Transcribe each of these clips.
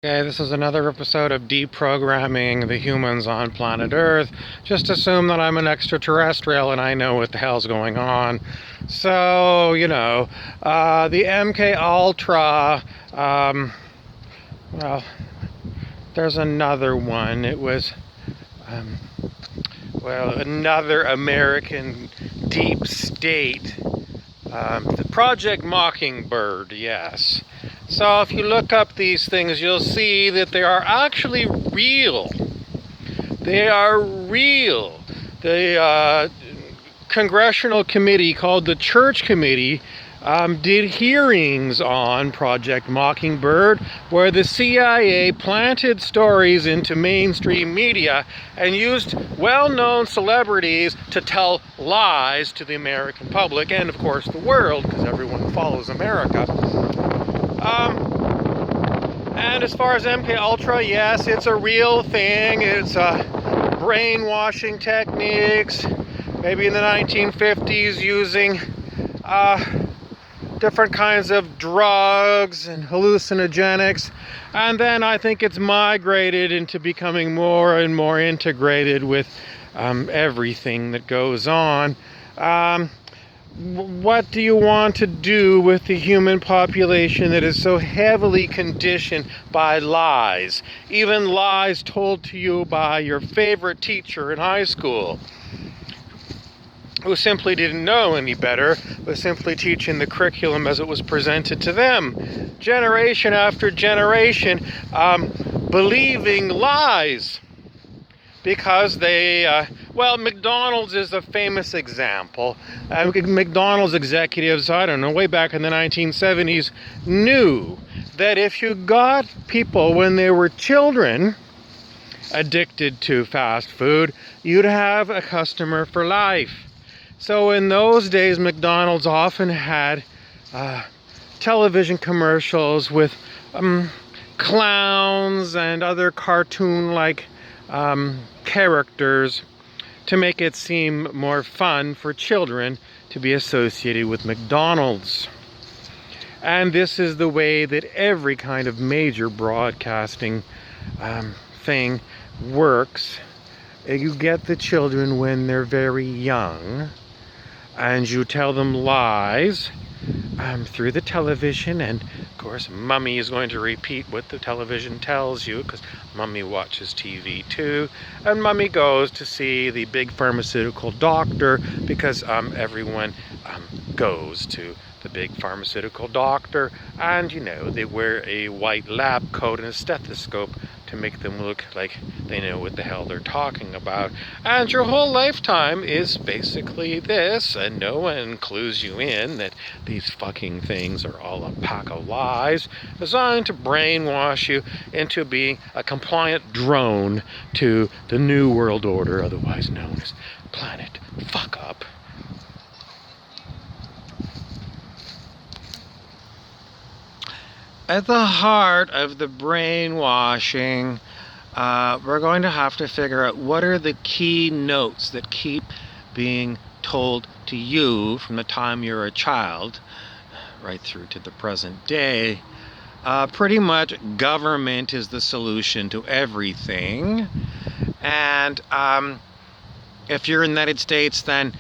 Okay, this is another episode of Deprogramming the Humans on Planet Earth. Just assume that I'm an extraterrestrial and I know what the hell's going on. So, the MK Ultra, well, there's another one. It was, another American deep state. The Project Mockingbird, yes. So if you look up these things, you'll see that they are actually real. They are real. The congressional committee called the Church Committee did hearings on Project Mockingbird, where the CIA planted stories into mainstream media and used well-known celebrities to tell lies to the American public and, of course, the world, because everyone follows America. And as far as MK Ultra, yes, it's a real thing. It's brainwashing techniques, maybe in the 1950s using different kinds of drugs and hallucinogenics, and then I think it's migrated into becoming more and more integrated with everything that goes on. What do you want to do with the human population that is so heavily conditioned by lies, even lies told to you by your favorite teacher in high school, who simply didn't know any better, was simply teaching the curriculum as it was presented to them, generation after generation, believing lies, because they, McDonald's is a famous example. McDonald's executives, I don't know, way back in the 1970s, knew that if you got people when they were children addicted to fast food, you'd have a customer for life. So in those days, McDonald's often had television commercials with clowns and other cartoon-like characters to make it seem more fun for children to be associated with McDonald's. And this is the way that every kind of major broadcasting thing works. You get the children when they're very young, and you tell them lies through the television, and of course Mummy is going to repeat what the television tells you, because Mummy watches TV too, and Mummy goes to see the big pharmaceutical doctor, because everyone goes to the big pharmaceutical doctor, and they wear a white lab coat and a stethoscope to make them look like they know what the hell they're talking about. And your whole lifetime is basically this, and no one clues you in that these fucking things are all a pack of lies designed to brainwash you into being a compliant drone to the New World Order, otherwise known as Planet Fuck Up. At the heart of the brainwashing, we're going to have to figure out what are the key notes that keep being told to you from the time you're a child right through to the present day. Pretty much government is the solution to everything. And if you're in the United States, then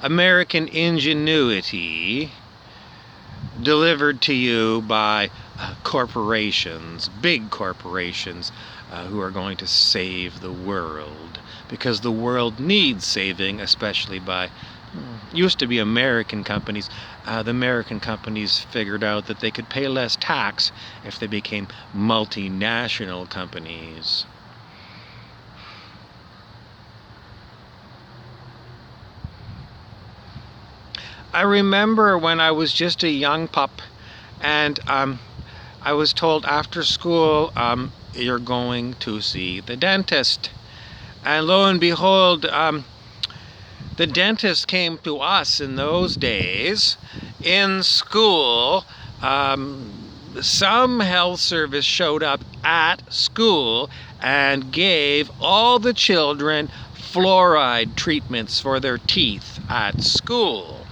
American ingenuity delivered to you by corporations, big corporations, who are going to save the world, because the world needs saving, especially by used to be American companies. The American companies figured out that they could pay less tax if they became multinational companies. I remember when I was just a young pup, and I was told after school, you're going to see the dentist. And lo and behold, the dentist came to us in those days in school. Some health service showed up at school and gave all the children fluoride treatments for their teeth at school.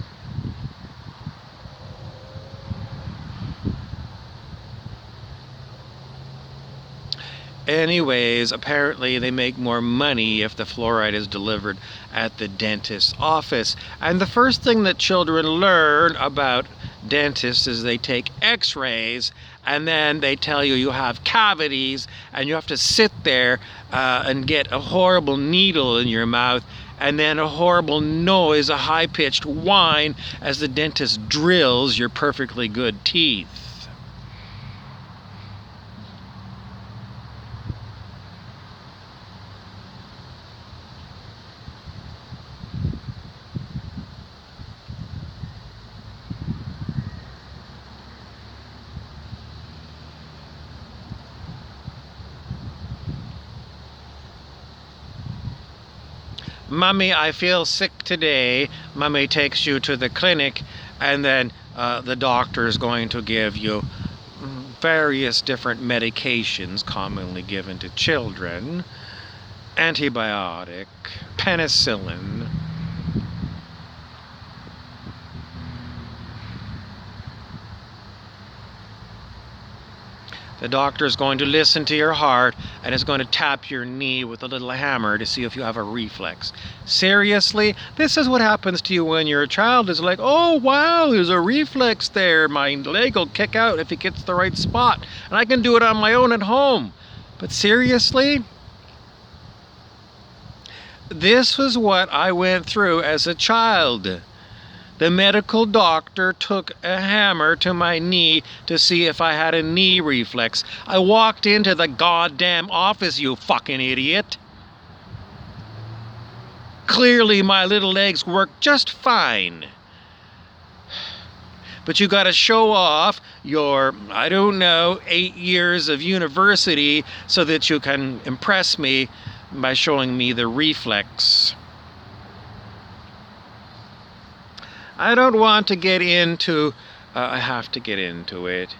Anyways, apparently they make more money if the fluoride is delivered at the dentist's office. And the first thing that children learn about dentists is they take x-rays, and then they tell you you have cavities, and you have to sit there and get a horrible needle in your mouth, and then a horrible noise, a high-pitched whine as the dentist drills your perfectly good teeth. Mommy, I feel sick today. Mommy takes you to the clinic, and then the doctor is going to give you various different medications commonly given to children. Antibiotic, penicillin. The doctor is going to listen to your heart and is going to tap your knee with a little hammer to see if you have a reflex. Seriously? This is what happens to you when you're a child. Is like, oh wow, there's a reflex there. My leg will kick out if it gets the right spot. And I can do it on my own at home. But seriously? This was what I went through as a child. The medical doctor took a hammer to my knee to see if I had a knee reflex. I walked into the goddamn office, you fucking idiot. Clearly my little legs work just fine. But you gotta show off your, I don't know, 8 years of university so that you can impress me by showing me the reflex. I don't want to get into, I have to get into it,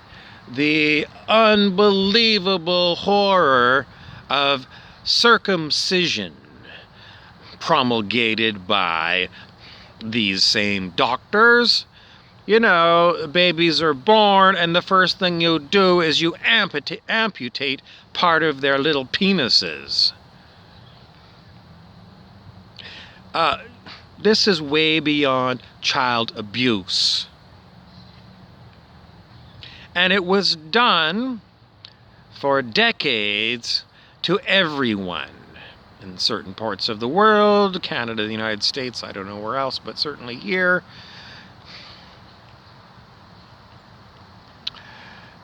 the unbelievable horror of circumcision promulgated by these same doctors. You know, babies are born, and the first thing you do is you amputate part of their little penises. This is way beyond child abuse. And it was done for decades to everyone in certain parts of the world, Canada, the United States, I don't know where else, but certainly here.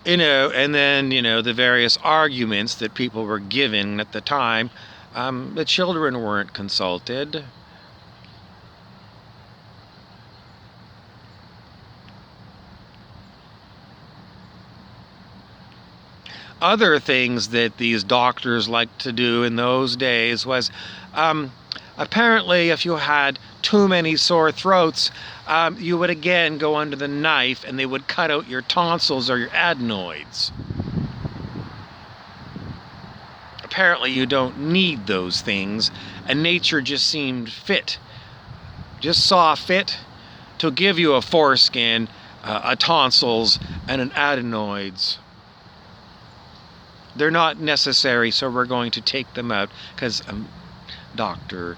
You know, and then, you know, the various arguments that people were given at the time, the children weren't consulted. Other things that these doctors liked to do in those days was apparently if you had too many sore throats, you would again go under the knife and they would cut out your tonsils or your adenoids. Apparently you don't need those things, and nature just seemed fit, just saw fit to give you a foreskin, a tonsils, and an adenoids. They're not necessary, so we're going to take them out because doctor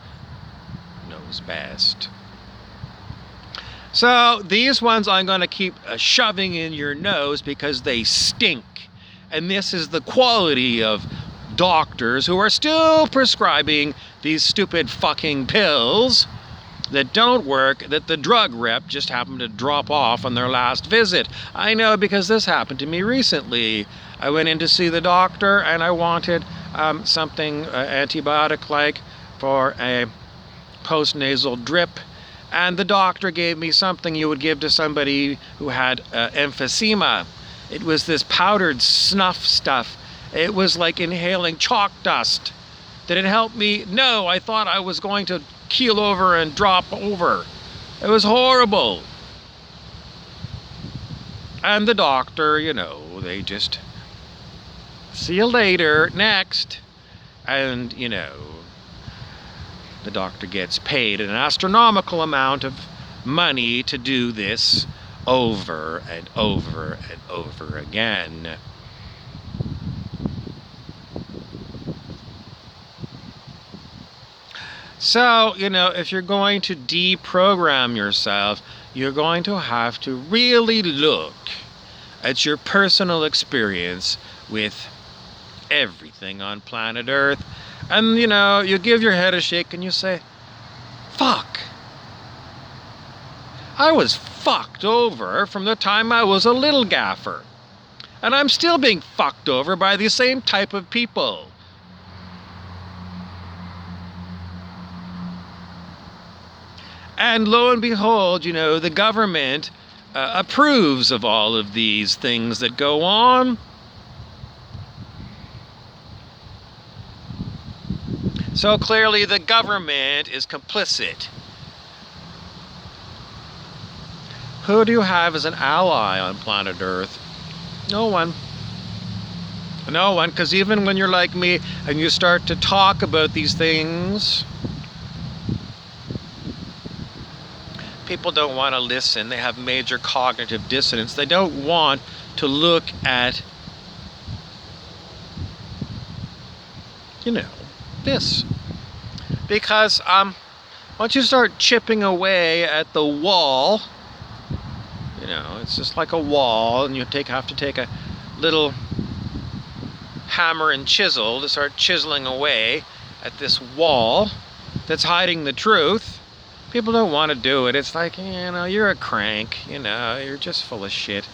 knows best. So these ones I'm going to keep shoving in your nose because they stink. And this is the quality of doctors who are still prescribing these stupid fucking pills that don't work, that the drug rep just happened to drop off on their last visit. I know because this happened to me recently. I went in to see the doctor and I wanted something antibiotic-like for a post-nasal drip. And the doctor gave me something you would give to somebody who had emphysema. It was this powdered snuff stuff. It was like inhaling chalk dust. Did it help me? No, I thought I was going to keel over and drop over. It was horrible. And the doctor, you know, they just, see you later, next. And, you know, the doctor gets paid an astronomical amount of money to do this over and over and over again. So, if you're going to deprogram yourself, you're going to have to really look at your personal experience with everything on planet Earth. And, you give your head a shake and you say, fuck. I was fucked over from the time I was a little gaffer. And I'm still being fucked over by the same type of people. And lo and behold, the government approves of all of these things that go on. So clearly the government is complicit. Who do you have as an ally on planet Earth? No one. No one, because even when you're like me and you start to talk about these things, people don't want to listen. They have major cognitive dissonance. They don't want to look at, this. Because once you start chipping away at the wall, it's just like a wall, and you have to take a little hammer and chisel to start chiseling away at this wall that's hiding the truth. People don't want to do it. It's like, you're a crank, you're just full of shit,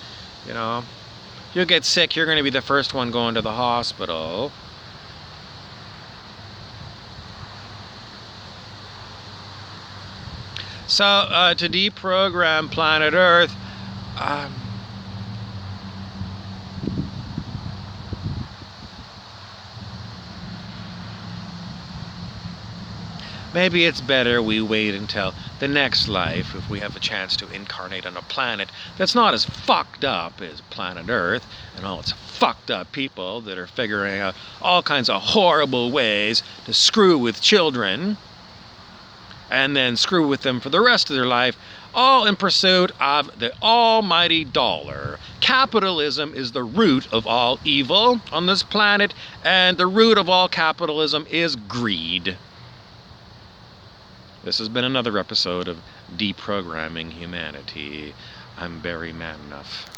You'll get sick, you're going to be the first one going to the hospital. So, to deprogram planet Earth, maybe it's better we wait until the next life, if we have a chance to incarnate on a planet that's not as fucked up as planet Earth, and all its fucked up people that are figuring out all kinds of horrible ways to screw with children, and then screw with them for the rest of their life, all in pursuit of the almighty dollar. Capitalism is the root of all evil on this planet, and the root of all capitalism is greed. This has been another episode of Deprogramming Humanity. I'm Barry Mannoff.